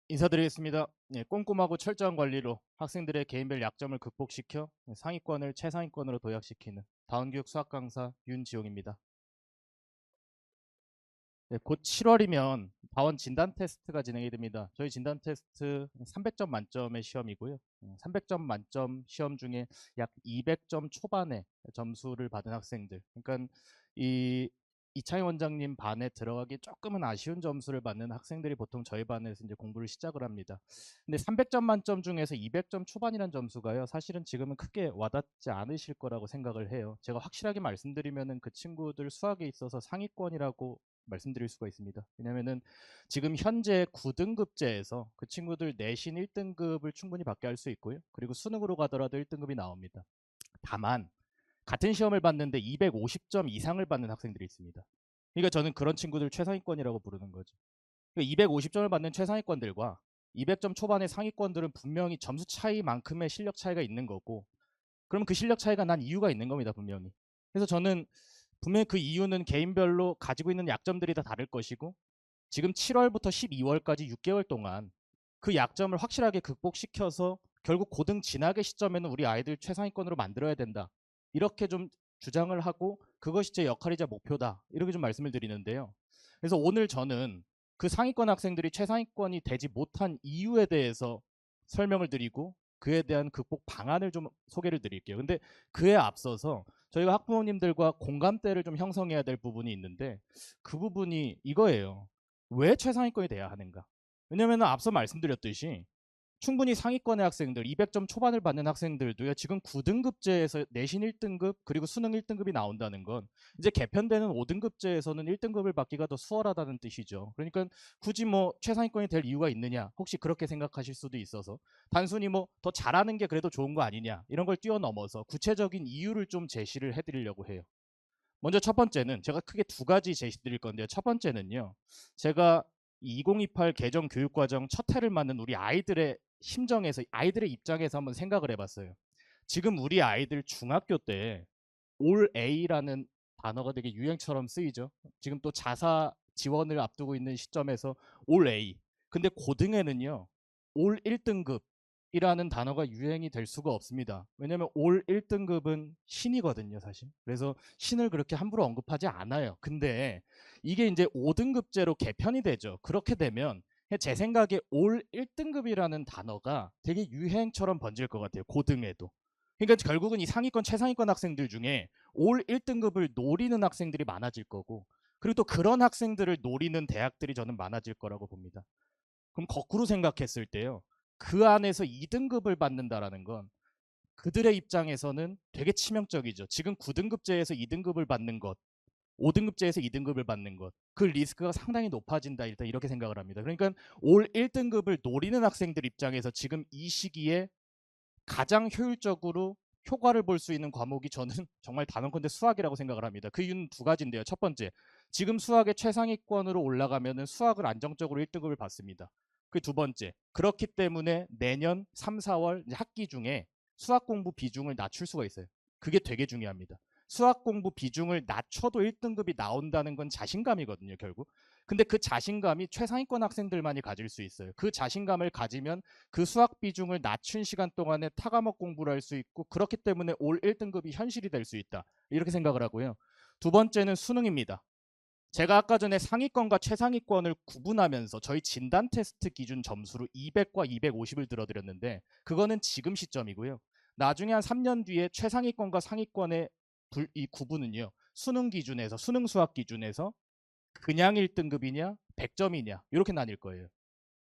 인사드리겠습니다. 꼼꼼하고 철저한 관리로 학생들의 개인별 약점을 극복시켜 상위권을 최상위권으로 도약시키는 다운교육 수학 강사 윤지용입니다. 곧 7월이면 다원 진단 테스트가 진행이 됩니다. 저희 진단 테스트 300점 만점의 시험이고요. 300점 만점 시험 중에 약 200점 초반의 점수를 받은 학생들. 그러니까 이 이창희 원장님 반에 들어가기 조금은 아쉬운 점수를 받는 학생들이 보통 저희 반에서 이제 공부를 시작을 합니다. 근데 300점 만점 중에서 200점 초반이라는 점수가요. 사실은 지금은 크게 와닿지 않으실 거라고 생각을 해요. 제가 확실하게 말씀드리면은 그 친구들 수학에 있어서 상위권이라고 말씀드릴 수가 있습니다. 왜냐면은 지금 현재 9등급제에서 그 친구들 내신 1등급을 충분히 받게 할 수 있고요. 그리고 수능으로 가더라도 1등급이 나옵니다. 다만 같은 시험을 봤는데 250점 이상을 받는 학생들이 있습니다. 그러니까 저는 그런 친구들 최상위권이라고 부르는 거죠. 그러니까 250점을 받는 최상위권들과 200점 초반의 상위권들은 분명히 점수 차이만큼의 실력 차이가 있는 거고, 그럼 그 실력 차이가 난 이유가 있는 겁니다, 분명히. 그래서 저는 분명히 그 이유는 개인별로 가지고 있는 약점들이 다 다를 것이고, 지금 7월부터 12월까지 6개월 동안 그 약점을 확실하게 극복시켜서 결국 고등 진학의 시점에는 우리 아이들 최상위권으로 만들어야 된다. 이렇게 좀 주장을 하고 그것이 제 역할이자 목표다. 이렇게 좀 말씀을 드리는데요. 그래서 오늘 저는 그 상위권 학생들이 최상위권이 되지 못한 이유에 대해서 설명을 드리고 그에 대한 극복 방안을 좀 소개를 드릴게요. 근데 그에 앞서서 저희가 학부모님들과 공감대를 좀 형성해야 될 부분이 있는데, 그 부분이 이거예요. 왜 최상위권이 돼야 하는가? 왜냐면 앞서 말씀드렸듯이 충분히 상위권의 학생들, 200점 초반을 받는 학생들도요, 지금 9등급제에서 내신 1등급 그리고 수능 1등급이 나온다는 건 이제 개편되는 5등급제에서는 1등급을 받기가 더 수월하다는 뜻이죠. 그러니까 굳이 뭐 최상위권이 될 이유가 있느냐, 혹시 그렇게 생각하실 수도 있어서 단순히 뭐 더 잘하는 게 그래도 좋은 거 아니냐, 이런 걸 뛰어넘어서 구체적인 이유를 좀 제시를 해드리려고 해요. 먼저 첫 번째는 제가 크게 두 가지 제시드릴 건데요. 첫 번째는요, 제가 2028 개정 교육과정 첫 해를 맞는 우리 아이들의 심정에서, 아이들의 입장에서 한번 생각을 해봤어요. 지금 우리 아이들 중학교 때 올 A라는 단어가 되게 유행처럼 쓰이죠. 지금 또 자사 지원을 앞두고 있는 시점에서 올 A. 근데 고등에는요, 올 1등급이라는 단어가 유행이 될 수가 없습니다. 왜냐면 올 1등급은 신이거든요, 사실. 그래서 신을 그렇게 함부로 언급하지 않아요. 근데 이게 이제 5등급제로 개편이 되죠. 그렇게 되면 제 생각에 올 1등급이라는 단어가 되게 유행처럼 번질 것 같아요, 고등에도. 그러니까 결국은 이 상위권 최상위권 학생들 중에 올 1등급을 노리는 학생들이 많아질 거고, 그리고 또 그런 학생들을 노리는 대학들이 저는 많아질 거라고 봅니다. 그럼 거꾸로 생각했을 때요, 그 안에서 2등급을 받는다라는 건 그들의 입장에서는 되게 치명적이죠. 지금 9등급제에서 2등급을 받는 것, 5등급제에서 2등급을 받는 것, 그 리스크가 상당히 높아진다, 일단 이렇게 생각을 합니다. 그러니까 올 1등급을 노리는 학생들 입장에서 지금 이 시기에 가장 효율적으로 효과를 볼 수 있는 과목이 저는 정말 단언컨대 수학이라고 생각을 합니다. 그 이유는 두 가지인데요. 첫 번째, 지금 수학의 최상위권으로 올라가면 수학을 안정적으로 1등급을 받습니다. 그 두 번째, 그렇기 때문에 내년 3, 4월 학기 중에 수학 공부 비중을 낮출 수가 있어요. 그게 되게 중요합니다. 수학 공부 비중을 낮춰도 1등급이 나온다는 건 자신감이거든요, 결국. 근데 그 자신감이 최상위권 학생들만이 가질 수 있어요. 그 자신감을 가지면 그 수학 비중을 낮춘 시간 동안에 타과목 공부를 할 수 있고, 그렇기 때문에 올 1등급이 현실이 될 수 있다, 이렇게 생각을 하고요. 두 번째는 수능입니다. 제가 아까 전에 상위권과 최상위권을 구분하면서 저희 진단 테스트 기준 점수로 200과 250을 들어드렸는데, 그거는 지금 시점이고요. 나중에 한 3년 뒤에 최상위권과 상위권의 이 구분은요, 수능 기준에서, 수능 수학 기준에서 그냥 1등급이냐 100점이냐 이렇게 나뉠 거예요.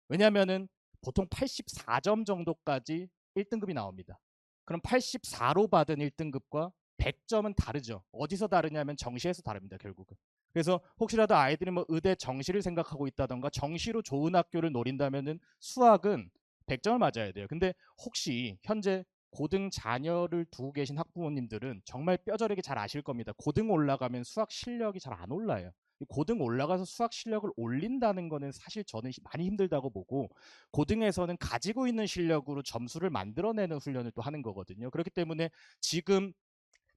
왜냐면은 보통 84점 정도까지 1등급이 나옵니다. 그럼 84로 받은 1등급과 100점은 다르죠. 어디서 다르냐면 정시에서 다릅니다, 결국은. 그래서 혹시라도 아이들이 뭐 의대 정시를 생각하고 있다던가 정시로 좋은 학교를 노린다면은 수학은 100점을 맞아야 돼요. 근데 혹시 현재 고등 자녀를 두고 계신 학부모님들은 정말 뼈저리게 잘 아실 겁니다. 고등 올라가면 수학 실력이 잘 안 올라요. 고등 올라가서 수학 실력을 올린다는 거는 사실 저는 많이 힘들다고 보고, 고등에서는 가지고 있는 실력으로 점수를 만들어내는 훈련을 또 하는 거거든요. 그렇기 때문에 지금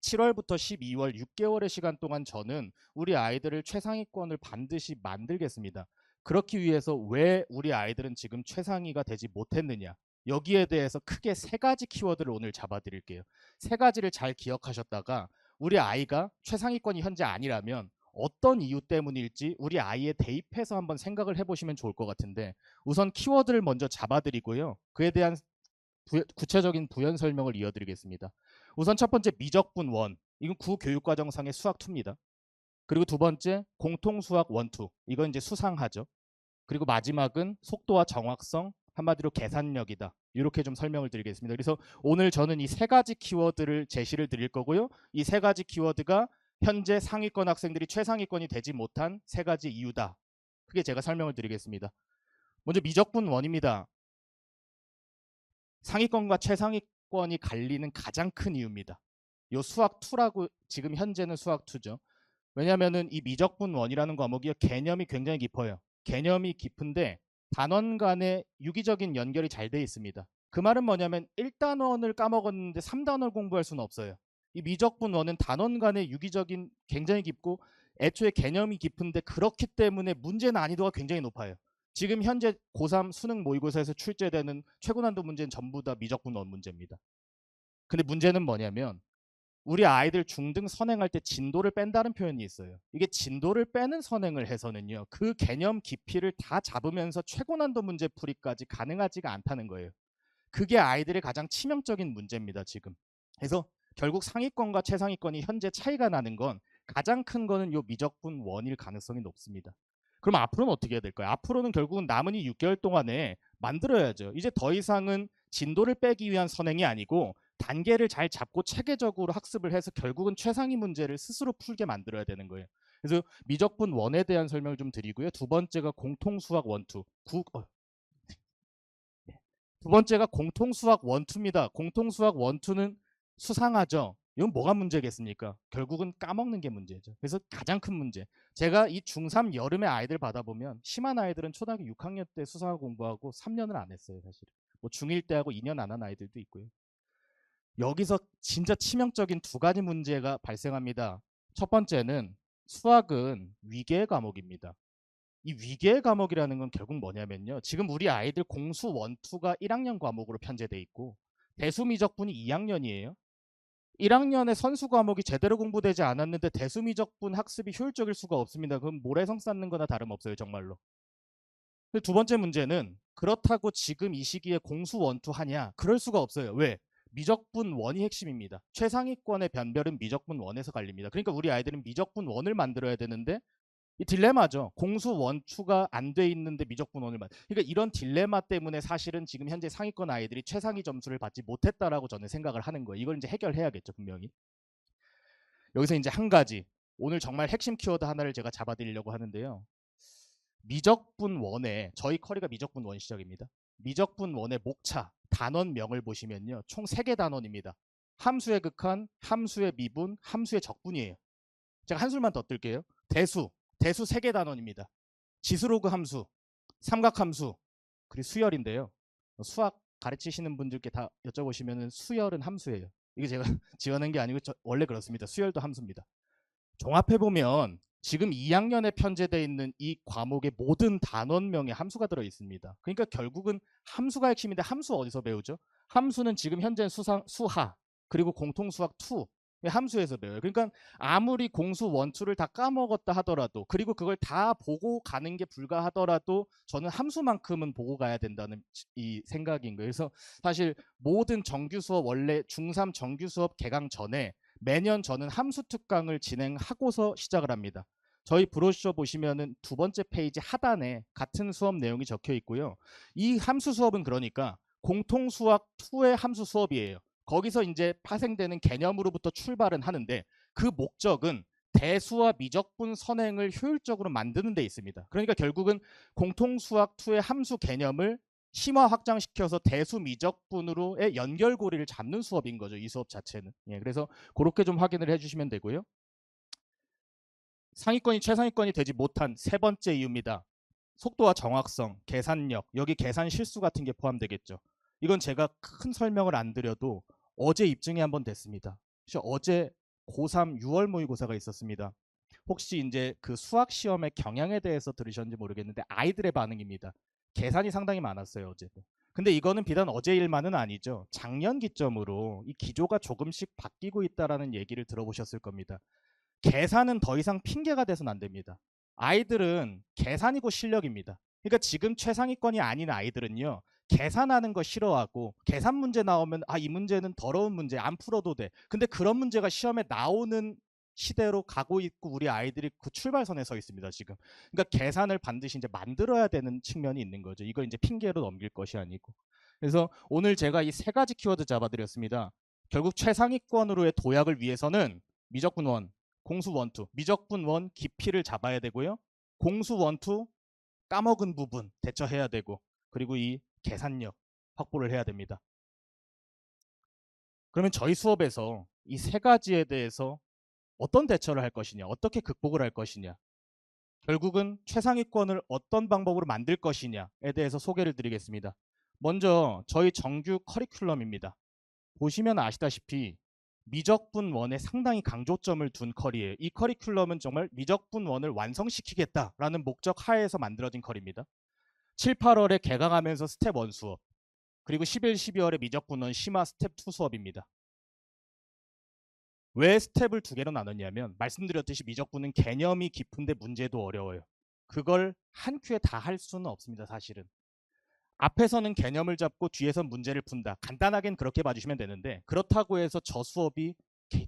7월부터 12월 6개월의 시간 동안 저는 우리 아이들을 최상위권을 반드시 만들겠습니다. 그렇기 위해서 왜 우리 아이들은 지금 최상위가 되지 못했느냐? 여기에 대해서 크게 세 가지 키워드를 오늘 잡아드릴게요. 세 가지를 잘 기억하셨다가 우리 아이가 최상위권이 현재 아니라면 어떤 이유 때문일지 우리 아이에 대입해서 한번 생각을 해보시면 좋을 것 같은데, 우선 키워드를 먼저 잡아드리고요. 그에 대한 구체적인 부연 설명을 이어드리겠습니다. 우선 첫 번째 미적분 원. 이건 구교육과정상의 수학 2입니다. 그리고 두 번째 공통수학 원투. 이건 이제 수상하죠. 그리고 마지막은 속도와 정확성, 한마디로 계산력이다. 이렇게 좀 설명을 드리겠습니다. 그래서 오늘 저는 이 세 가지 키워드를 제시를 드릴 거고요. 이 세 가지 키워드가 현재 상위권 학생들이 최상위권이 되지 못한 세 가지 이유다. 크게 제가 설명을 드리겠습니다. 먼저 미적분 원입니다. 상위권과 최상위권이 갈리는 가장 큰 이유입니다. 요 수학 2라고, 지금 현재는 수학 2죠. 왜냐하면 이 미적분 원이라는 과목이 개념이 굉장히 깊어요. 개념이 깊은데 단원 간의 유기적인 연결이 잘 돼 있습니다. 그 말은 뭐냐면 1단원을 까먹었는데 3단원을 공부할 수는 없어요. 이 미적분 원은 단원 간의 유기적인 굉장히 깊고 애초에 개념이 깊은데, 그렇기 때문에 문제 난이도가 굉장히 높아요. 지금 현재 고3 수능 모의고사에서 출제되는 최고 난도 문제는 전부 다 미적분 원 문제입니다. 근데 문제는 뭐냐면 우리 아이들 중등 선행할 때 진도를 뺀다는 표현이 있어요. 이게 진도를 빼는 선행을 해서는요, 그 개념 깊이를 다 잡으면서 최고 난도 문제 풀이까지 가능하지가 않다는 거예요. 그게 아이들의 가장 치명적인 문제입니다, 지금. 그래서 결국 상위권과 최상위권이 현재 차이가 나는 건, 가장 큰 거는 요 미적분 원일 가능성이 높습니다. 그럼 앞으로는 어떻게 해야 될까요? 앞으로는 결국은 남은 이 6개월 동안에 만들어야죠. 이제 더 이상은 진도를 빼기 위한 선행이 아니고 단계를 잘 잡고 체계적으로 학습을 해서 결국은 최상위 문제를 스스로 풀게 만들어야 되는 거예요. 그래서 미적분 원에 대한 설명을 좀 드리고요. 두 번째가 공통수학 원투. 두 번째가 공통수학 원투입니다. 공통수학 원투는 수상하죠. 이건 뭐가 문제겠습니까? 결국은 까먹는 게 문제죠. 그래서 가장 큰 문제. 제가 이 중3 여름에 아이들 받아보면 심한 아이들은 초등학교 6학년 때 수상학 공부하고 3년을 안 했어요, 사실. 뭐 중1 때 하고 2년 안 한 아이들도 있고요. 여기서 진짜 치명적인 두 가지 문제가 발생합니다. 첫 번째는 수학은 위계의 과목입니다. 이 위계의 과목이라는 건 결국 뭐냐면요. 지금 우리 아이들 공수 원투가 1학년 과목으로 편제돼 있고 대수미적분이 2학년이에요. 1학년에 선수 과목이 제대로 공부되지 않았는데 대수미적분 학습이 효율적일 수가 없습니다. 그럼 모래성 쌓는 거나 다름없어요, 정말로. 두 번째 문제는, 그렇다고 지금 이 시기에 공수 원투 하냐? 그럴 수가 없어요. 왜? 미적분 원이 핵심입니다. 최상위권의 변별은 미적분 원에서 갈립니다. 그러니까 우리 아이들은 미적분 원을 만들어야 되는데, 이 딜레마죠. 공수 원투가 안 돼 있는데 미적분 원을 그러니까 이런 딜레마 때문에 사실은 지금 현재 상위권 아이들이 최상위 점수를 받지 못했다라고 저는 생각을 하는 거예요. 이걸 이제 해결해야겠죠, 분명히. 여기서 이제 한 가지, 오늘 정말 핵심 키워드 하나를 제가 잡아드리려고 하는데요. 미적분 원에, 저희 커리가 미적분 원 시작입니다. 미적분 원의 목차, 단원명을 보시면요, 총 3개 단원입니다. 함수의 극한, 함수의 미분, 함수의 적분이에요. 제가 한술만 더 뜰게요. 대수 3개 단원입니다. 지수로그 함수, 삼각함수, 그리고 수열인데요. 수학 가르치시는 분들께 다 여쭤보시면 수열은 함수예요. 이게 제가 지어낸 게 아니고 원래 그렇습니다. 수열도 함수입니다. 종합해보면 지금 2학년에 편제되어 있는 이 과목의 모든 단원명에 함수가 들어 있습니다. 그러니까 결국은 함수가 핵심인데, 함수 어디서 배우죠? 함수는 지금 현재 수하, 그리고 공통수학 2, 함수에서 배워요. 그러니까 아무리 공수 원투를 다 까먹었다 하더라도, 그리고 그걸 다 보고 가는 게 불가하더라도 저는 함수만큼은 보고 가야 된다는 이 생각인 거예요. 그래서 사실 모든 정규 수업, 원래 중3 정규 수업 개강 전에 매년 저는 함수 특강을 진행하고서 시작을 합니다. 저희 브로셔 보시면은 두 번째 페이지 하단에 같은 수업 내용이 적혀 있고요. 이 함수 수업은 그러니까 공통수학 2의 함수 수업이에요. 거기서 이제 파생되는 개념으로부터 출발은 하는데, 그 목적은 대수와 미적분 선행을 효율적으로 만드는 데 있습니다. 그러니까 결국은 공통수학 2의 함수 개념을 심화 확장시켜서 대수 미적분으로의 연결고리를 잡는 수업인 거죠, 이 수업 자체는. 그래서 그렇게 좀 확인을 해주시면 되고요. 상위권이 최상위권이 되지 못한 세 번째 이유입니다. 속도와 정확성, 계산력, 여기 계산 실수 같은 게 포함되겠죠. 이건 제가 큰 설명을 안 드려도 어제 입증이 한번 됐습니다. 어제 고3 6월 모의고사가 있었습니다. 혹시 이제 그 수학 시험의 경향에 대해서 들으셨는지 모르겠는데 아이들의 반응입니다. 계산이 상당히 많았어요, 어제도. 근데 이거는 비단 어제 일만은 아니죠. 작년 기점으로 이 기조가 조금씩 바뀌고 있다라는 얘기를 들어보셨을 겁니다. 계산은 더 이상 핑계가 돼서는 안 됩니다. 아이들은 계산이고 실력입니다. 그러니까 지금 최상위권이 아닌 아이들은요. 계산하는 거 싫어하고 계산 문제 나오면 이 문제는 더러운 문제 안 풀어도 돼. 근데 그런 문제가 시험에 나오는 시대로 가고 있고 우리 아이들이 그 출발선에 서 있습니다, 지금. 그러니까 계산을 반드시 이제 만들어야 되는 측면이 있는 거죠. 이걸 이제 핑계로 넘길 것이 아니고. 그래서 오늘 제가 이 세 가지 키워드 잡아드렸습니다. 결국 최상위권으로의 도약을 위해서는 미적분 원, 공수 원투, 미적분 원 깊이를 잡아야 되고요. 공수 원투 까먹은 부분 대처해야 되고, 그리고 이 계산력 확보를 해야 됩니다. 그러면 저희 수업에서 이 세 가지에 대해서 어떤 대처를 할 것이냐, 어떻게 극복을 할 것이냐, 결국은 최상위권을 어떤 방법으로 만들 것이냐에 대해서 소개를 드리겠습니다. 먼저 저희 정규 커리큘럼입니다. 보시면 아시다시피 미적분 원에 상당히 강조점을 둔 커리예요. 이 커리큘럼은 정말 미적분 원을 완성시키겠다라는 목적 하에서 만들어진 커리입니다. 7, 8월에 개강하면서 스텝 1 수업, 그리고 11, 12월에 미적분 원 심화 스텝 2 수업입니다. 왜 스텝을 두 개로 나눴냐면 말씀드렸듯이 미적분은 개념이 깊은데 문제도 어려워요. 그걸 한 큐에 다 할 수는 없습니다, 사실은. 앞에서는 개념을 잡고 뒤에선 문제를 푼다. 간단하게는 그렇게 봐주시면 되는데 그렇다고 해서 저 수업이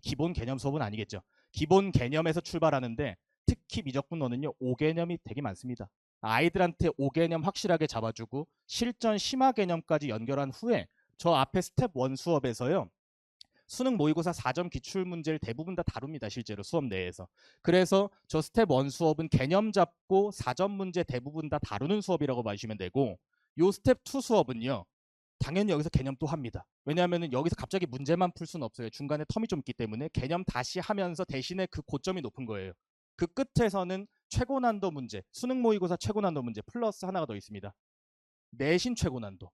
기본 개념 수업은 아니겠죠. 기본 개념에서 출발하는데 특히 미적분원은요 5개념이 되게 많습니다. 아이들한테 5개념 확실하게 잡아주고 실전 심화 개념까지 연결한 후에 저 앞에 스텝 1 수업에서요 수능 모의고사 4점 기출문제를 대부분 다 다룹니다. 실제로 수업 내에서. 그래서 저 스텝 1 수업은 개념 잡고 4점 문제 대부분 다 다루는 수업이라고 봐주시면 되고 요 스텝 2 수업은요. 당연히 여기서 개념 또 합니다. 왜냐하면 여기서 갑자기 문제만 풀 수는 없어요. 중간에 텀이 좀 있기 때문에 개념 다시 하면서 대신에 그 고점이 높은 거예요. 그 끝에서는 최고 난도 문제, 수능 모의고사 최고 난도 문제 플러스 하나가 더 있습니다. 내신 최고 난도.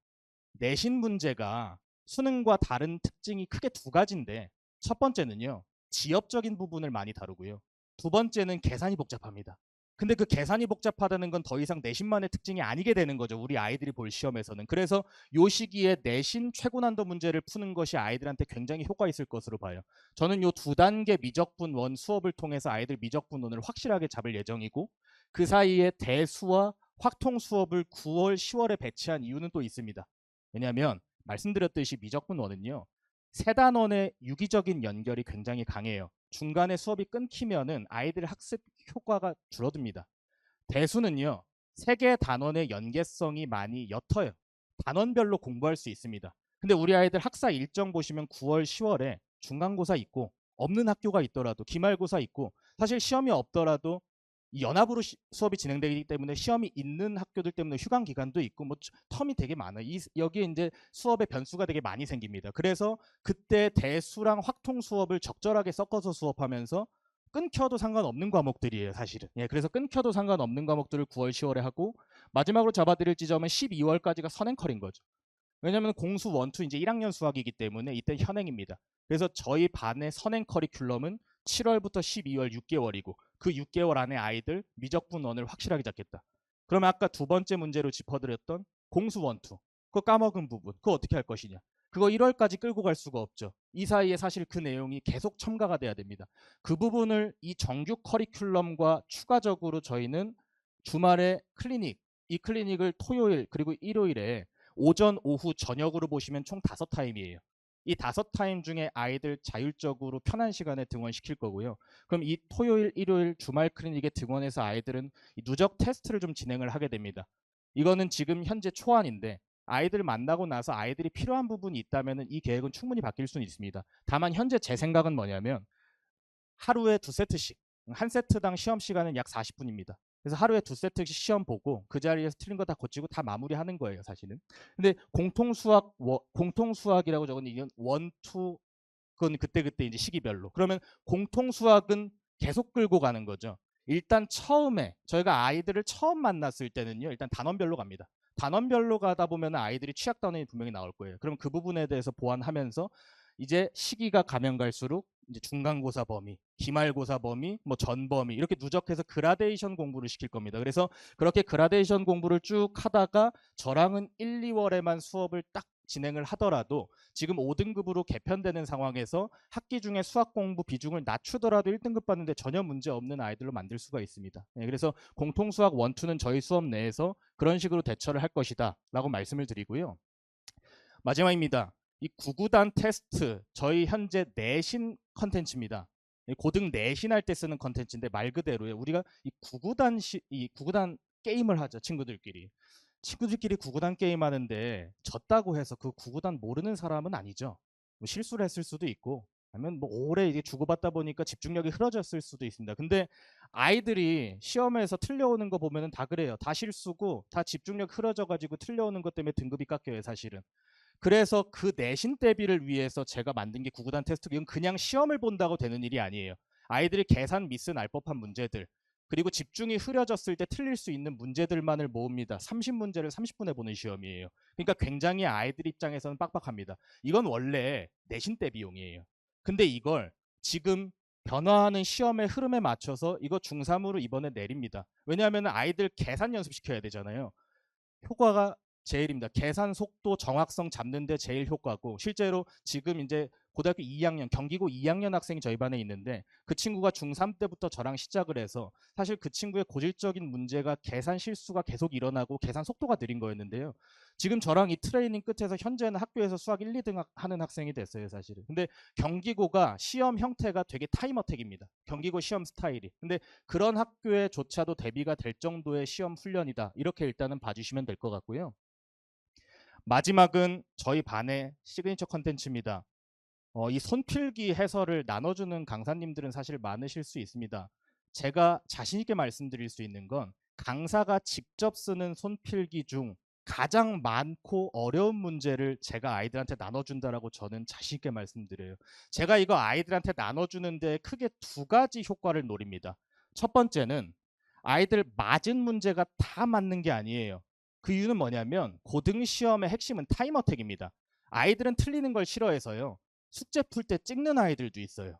내신 문제가 수능과 다른 특징이 크게 두 가지인데 첫 번째는요. 지엽적인 부분을 많이 다루고요. 두 번째는 계산이 복잡합니다. 근데 그 계산이 복잡하다는 건 더 이상 내신만의 특징이 아니게 되는 거죠. 우리 아이들이 볼 시험에서는. 그래서 요 시기에 내신 최고 난도 문제를 푸는 것이 아이들한테 굉장히 효과 있을 것으로 봐요. 저는 요 두 단계 미적분 원 수업을 통해서 아이들 미적분 원을 확실하게 잡을 예정이고 그 사이에 대수와 확통 수업을 9월, 10월에 배치한 이유는 또 있습니다. 왜냐하면 말씀드렸듯이 미적분 원은요. 세 단원의 유기적인 연결이 굉장히 강해요. 중간에 수업이 끊기면은 아이들 학습 효과가 줄어듭니다. 대수는요. 세 개 단원의 연계성이 많이 옅어요. 단원별로 공부할 수 있습니다. 근데 우리 아이들 학사 일정 보시면 9월, 10월에 중간고사 있고 없는 학교가 있더라도 기말고사 있고 사실 시험이 없더라도 연합으로 수업이 진행되기 때문에 시험이 있는 학교들 때문에 휴강 기간도 있고 뭐 텀이 되게 많아요. 여기에 이제 수업의 변수가 되게 많이 생깁니다. 그래서 그때 대수랑 확통 수업을 적절하게 섞어서 수업하면서 끊겨도 상관없는 과목들이에요, 사실은. 예, 그래서 끊겨도 상관없는 과목들을 9월, 10월에 하고 마지막으로 잡아드릴 지점은 12월까지가 선행컬인 거죠. 왜냐하면 공수 원투 이제 1학년 수학이기 때문에 이때 현행입니다. 그래서 저희 반의 선행 커리큘럼은 7월부터 12월 6개월이고 그 6개월 안에 아이들 미적분 원을 확실하게 잡겠다. 그러면 아까 두 번째 문제로 짚어드렸던 공수 원투 그거 까먹은 부분 그거 어떻게 할 것이냐. 그거 1월까지 끌고 갈 수가 없죠. 이 사이에 사실 그 내용이 계속 첨가가 돼야 됩니다. 그 부분을 이 정규 커리큘럼과 추가적으로 저희는 주말에 클리닉, 이 클리닉을 토요일 그리고 일요일에 오전, 오후, 저녁으로 보시면 총 5타임이에요. 이 5타임 중에 아이들 자율적으로 편한 시간에 등원시킬 거고요. 그럼 이 토요일, 일요일, 주말 클리닉에 등원해서 아이들은 이 누적 테스트를 좀 진행을 하게 됩니다. 이거는 지금 현재 초안인데 아이들 만나고 나서 아이들이 필요한 부분이 있다면 이 계획은 충분히 바뀔 수는 있습니다. 다만 현재 제 생각은 뭐냐면 하루에 2세트씩, 한 세트당 시험 시간은 약 40분입니다. 그래서 하루에 2세트씩 시험 보고 그 자리에서 틀린 거 다 고치고 다 마무리하는 거예요, 사실은. 근데 공통수학이라고 적은 이건 1, 2 그건 그때 이제 시기별로. 그러면 공통수학은 계속 끌고 가는 거죠. 일단 처음에 저희가 아이들을 처음 만났을 때는요. 일단 단원별로 갑니다. 단원별로 가다 보면 아이들이 취약 단원이 분명히 나올 거예요. 그럼 그 부분에 대해서 보완하면서 이제 시기가 가면 갈수록 이제 중간고사 범위, 기말고사 범위, 뭐 전범위 이렇게 누적해서 그라데이션 공부를 시킬 겁니다. 그래서 그렇게 그라데이션 공부를 쭉 하다가 저랑은 1, 2월에만 수업을 딱 진행을 하더라도 지금 5등급으로 개편되는 상황에서 학기 중에 수학 공부 비중을 낮추더라도 1등급 받는데 전혀 문제 없는 아이들로 만들 수가 있습니다. 그래서 공통수학 1, 2는 저희 수업 내에서 그런 식으로 대처를 할 것이다 라고 말씀을 드리고요. 마지막입니다. 이 구구단 테스트 저희 현재 내신 컨텐츠입니다. 고등 내신할 때 쓰는 컨텐츠인데 말 그대로요. 우리가 이 구구단 게임을 하죠. 친구들끼리 구구단 게임 하는데 졌다고 해서 그 구구단 모르는 사람은 아니죠. 뭐 실수를 했을 수도 있고 아니면 뭐 오래 이게 주고받다 보니까 집중력이 흐려졌을 수도 있습니다. 근데 아이들이 시험에서 틀려오는 거 보면은 다 그래요. 다 실수고 다 집중력 흐려져가지고 틀려오는 것 때문에 등급이 깎여요, 사실은. 그래서 그 내신 대비를 위해서 제가 만든 게 구구단 테스트. 이건 그냥 시험을 본다고 되는 일이 아니에요. 아이들이 계산 미스 날 법한 문제들, 그리고 집중이 흐려졌을 때 틀릴 수 있는 문제들만을 모읍니다. 30문제를 30분에 보는 시험이에요. 그러니까 굉장히 아이들 입장에서는 빡빡합니다. 이건 원래 내신 대비용이에요. 근데 이걸 지금 변화하는 시험의 흐름에 맞춰서 이거 중3으로 이번에 내립니다. 왜냐하면 아이들 계산 연습시켜야 되잖아요. 효과가 제일입니다. 계산 속도 정확성 잡는 데 제일 효과고, 실제로 지금 이제 고등학교 2학년 경기고 2학년 학생이 저희 반에 있는데 그 친구가 중3 때부터 저랑 시작을 해서 사실 그 친구의 고질적인 문제가 계산 실수가 계속 일어나고 계산 속도가 느린 거였는데요. 지금 저랑 이 트레이닝 끝에서 현재는 학교에서 수학 1, 2등 하는 학생이 됐어요, 사실은. 근데 경기고가 시험 형태가 되게 타임어택입니다. 경기고 시험 스타일이. 근데 그런 학교에조차도 대비가 될 정도의 시험 훈련이다. 이렇게 일단은 봐주시면 될 것 같고요. 마지막은 저희 반의 시그니처 컨텐츠입니다. 이 손필기 해설을 나눠주는 강사님들은 사실 많으실 수 있습니다. 제가 자신 있게 말씀드릴 수 있는 건 강사가 직접 쓰는 손필기 중 가장 많고 어려운 문제를 제가 아이들한테 나눠준다라고 저는 자신 있게 말씀드려요. 제가 이거 아이들한테 나눠주는데 크게 두 가지 효과를 노립니다. 첫 번째는 아이들 맞은 문제가 다 맞는 게 아니에요. 그 이유는 뭐냐면 고등 시험의 핵심은 타임어택입니다. 아이들은 틀리는 걸 싫어해서요. 숙제 풀 때 찍는 아이들도 있어요.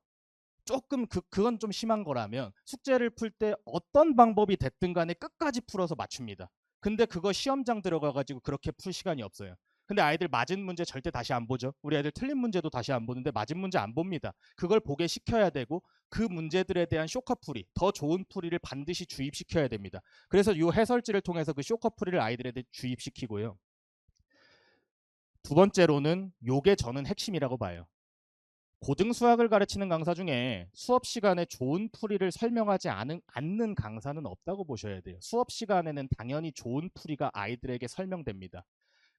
조금 그건 좀 심한 거라면 숙제를 풀 때 어떤 방법이 됐든 간에 끝까지 풀어서 맞춥니다. 근데 그거 시험장 들어가가지고 그렇게 풀 시간이 없어요. 근데 아이들 맞은 문제 절대 다시 안 보죠. 우리 애들 틀린 문제도 다시 안 보는데 맞은 문제 안 봅니다. 그걸 보게 시켜야 되고 그 문제들에 대한 쇼커풀이, 더 좋은 풀이를 반드시 주입시켜야 됩니다. 그래서 이 해설지를 통해서 그 쇼커풀이를 아이들에게 주입시키고요. 두 번째로는 요게 저는 핵심이라고 봐요. 고등 수학을 가르치는 강사 중에 수업 시간에 좋은 풀이를 설명하지 않는 강사는 없다고 보셔야 돼요. 수업 시간에는 당연히 좋은 풀이가 아이들에게 설명됩니다.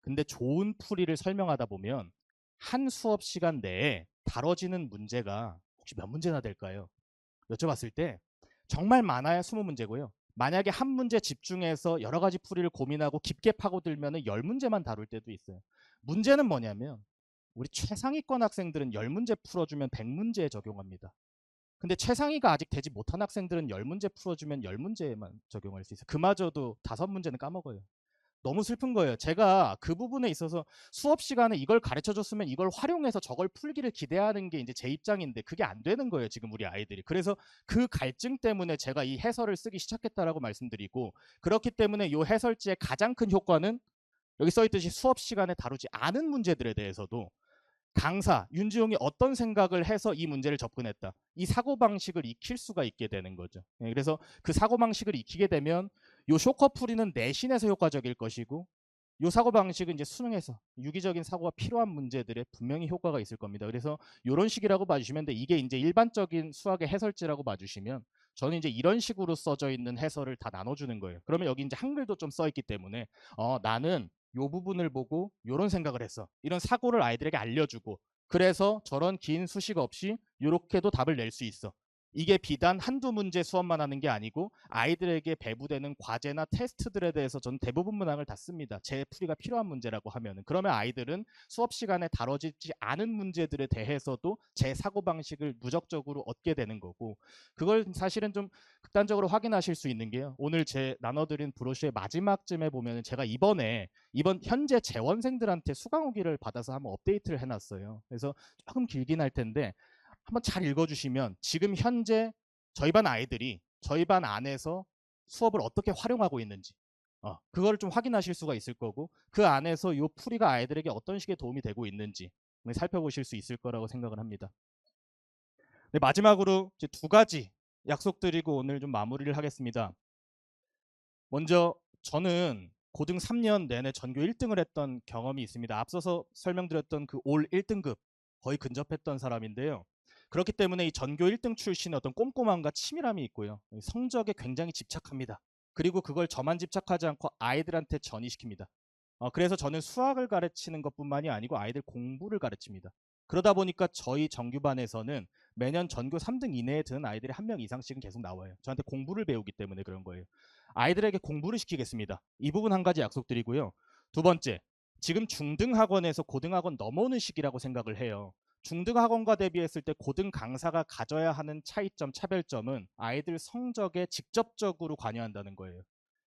근데 좋은 풀이를 설명하다 보면 한 수업 시간 내에 다뤄지는 문제가 혹시 몇 문제나 될까요? 여쭤봤을 때 정말 많아야 20문제고요. 만약에 한 문제 집중해서 여러 가지 풀이를 고민하고 깊게 파고들면 10문제만 다룰 때도 있어요. 문제는 뭐냐면 우리 최상위권 학생들은 10문제 풀어주면 100문제에 적용합니다. 근데 최상위가 아직 되지 못한 학생들은 10문제 풀어주면 10문제에만 적용할 수 있어요. 그마저도 5문제는 까먹어요. 너무 슬픈 거예요. 제가 그 부분에 있어서 수업 시간에 이걸 가르쳐 줬으면 이걸 활용해서 저걸 풀기를 기대하는 게 이제 제 입장인데 그게 안 되는 거예요, 지금 우리 아이들이. 그래서 그 갈증 때문에 제가 이 해설을 쓰기 시작했다라고 말씀드리고, 그렇기 때문에 이 해설지의 가장 큰 효과는 여기 써 있듯이 수업 시간에 다루지 않은 문제들에 대해서도 강사 윤지용이 어떤 생각을 해서 이 문제를 접근했다, 이 사고방식을 익힐 수가 있게 되는 거죠. 그래서 그 사고방식을 익히게 되면 요 쇼커풀이는 내신에서 효과적일 것이고 요 사고방식은 이제 수능에서 유기적인 사고가 필요한 문제들에 분명히 효과가 있을 겁니다. 그래서 이런 식이라고 봐주시면 돼. 이게 이제 일반적인 수학의 해설지라고 봐주시면 저는 이제 이런 식으로 써져 있는 해설을 다 나눠주는 거예요. 그러면 여기 이제 한글도 좀 써 있기 때문에 나는 요 부분을 보고 요런 생각을 했어. 이런 사고를 아이들에게 알려주고, 그래서 저런 긴 수식 없이 요렇게도 답을 낼 수 있어. 이게 비단 한두 문제 수업만 하는 게 아니고 아이들에게 배부되는 과제나 테스트들에 대해서 저는 대부분 문항을 다 씁니다. 제 풀이가 필요한 문제라고 하면은. 그러면 아이들은 수업 시간에 다뤄지지 않은 문제들에 대해서도 제 사고방식을 누적적으로 얻게 되는 거고, 그걸 사실은 좀 극단적으로 확인하실 수 있는 게요. 오늘 제 나눠드린 브로슈의 마지막쯤에 보면은 제가 이번 현재 재원생들한테 수강 후기를 받아서 한번 업데이트를 해놨어요. 그래서 조금 길긴 할 텐데 한번 잘 읽어주시면 지금 현재 저희 반 아이들이 저희 반 안에서 수업을 어떻게 활용하고 있는지 그거를 좀 확인하실 수가 있을 거고 그 안에서 이 풀이가 아이들에게 어떤 식의 도움이 되고 있는지 살펴보실 수 있을 거라고 생각을 합니다. 네, 마지막으로 이제 두 가지 약속드리고 오늘 좀 마무리를 하겠습니다. 먼저 저는 고등 3년 내내 전교 1등을 했던 경험이 있습니다. 앞서서 설명드렸던 그 올 1등급 거의 근접했던 사람인데요. 그렇기 때문에 이 전교 1등 출신의 어떤 꼼꼼함과 치밀함이 있고요. 성적에 굉장히 집착합니다. 그리고 그걸 저만 집착하지 않고 아이들한테 전이시킵니다. 그래서 저는 수학을 가르치는 것뿐만이 아니고 아이들 공부를 가르칩니다. 그러다 보니까 저희 정규반에서는 매년 전교 3등 이내에 드는 아이들이 한 명 이상씩은 계속 나와요. 저한테 공부를 배우기 때문에 그런 거예요. 아이들에게 공부를 시키겠습니다. 이 부분 한 가지 약속드리고요. 두 번째, 지금 중등학원에서 고등학원 넘어오는 시기라고 생각을 해요. 중등학원과 대비했을 때 고등 강사가 가져야 하는 차이점, 차별점은 아이들 성적에 직접적으로 관여한다는 거예요.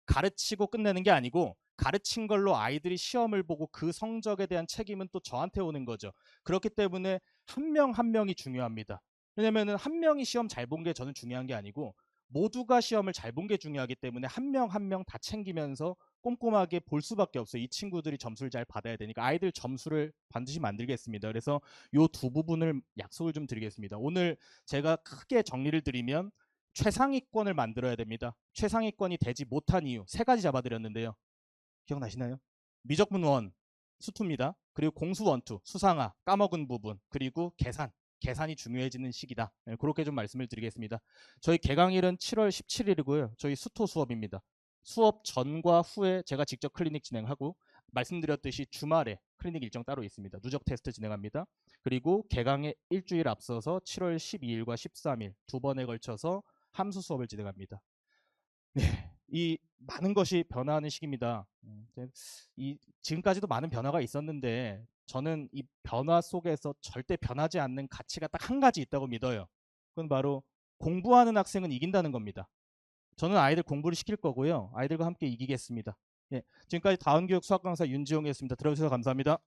가르치고 끝내는 게 아니고 가르친 걸로 아이들이 시험을 보고 그 성적에 대한 책임은 또 저한테 오는 거죠. 그렇기 때문에 한 명 한 명이 중요합니다. 왜냐면은 한 명이 시험 잘 본 게 저는 중요한 게 아니고 모두가 시험을 잘 본 게 중요하기 때문에 한 명 한 명 다 챙기면서 꼼꼼하게 볼 수밖에 없어요. 이 친구들이 점수를 잘 받아야 되니까 아이들 점수를 반드시 만들겠습니다. 그래서 이 두 부분을 약속을 좀 드리겠습니다. 오늘 제가 크게 정리를 드리면 최상위권을 만들어야 됩니다. 최상위권이 되지 못한 이유 세 가지 잡아드렸는데요. 기억나시나요? 미적분 원, 수투입니다. 그리고 공수 원투, 수상화, 까먹은 부분, 그리고 계산이 중요해지는 시기다. 네, 그렇게 좀 말씀을 드리겠습니다. 저희 개강일은 7월 17일이고요. 저희 수토 수업입니다. 수업 전과 후에 제가 직접 클리닉 진행하고 말씀드렸듯이 주말에 클리닉 일정 따로 있습니다. 누적 테스트 진행합니다. 그리고 개강에 일주일 앞서서 7월 12일과 13일 두 번에 걸쳐서 함수 수업을 진행합니다. 네, 이 많은 것이 변화하는 시기입니다. 지금까지도 많은 변화가 있었는데 저는 이 변화 속에서 절대 변하지 않는 가치가 딱 한 가지 있다고 믿어요. 그건 바로 공부하는 학생은 이긴다는 겁니다. 저는 아이들 공부를 시킬 거고요. 아이들과 함께 이기겠습니다. 예, 지금까지 다운교육 수학강사 윤지용이었습니다. 들어주셔서 감사합니다.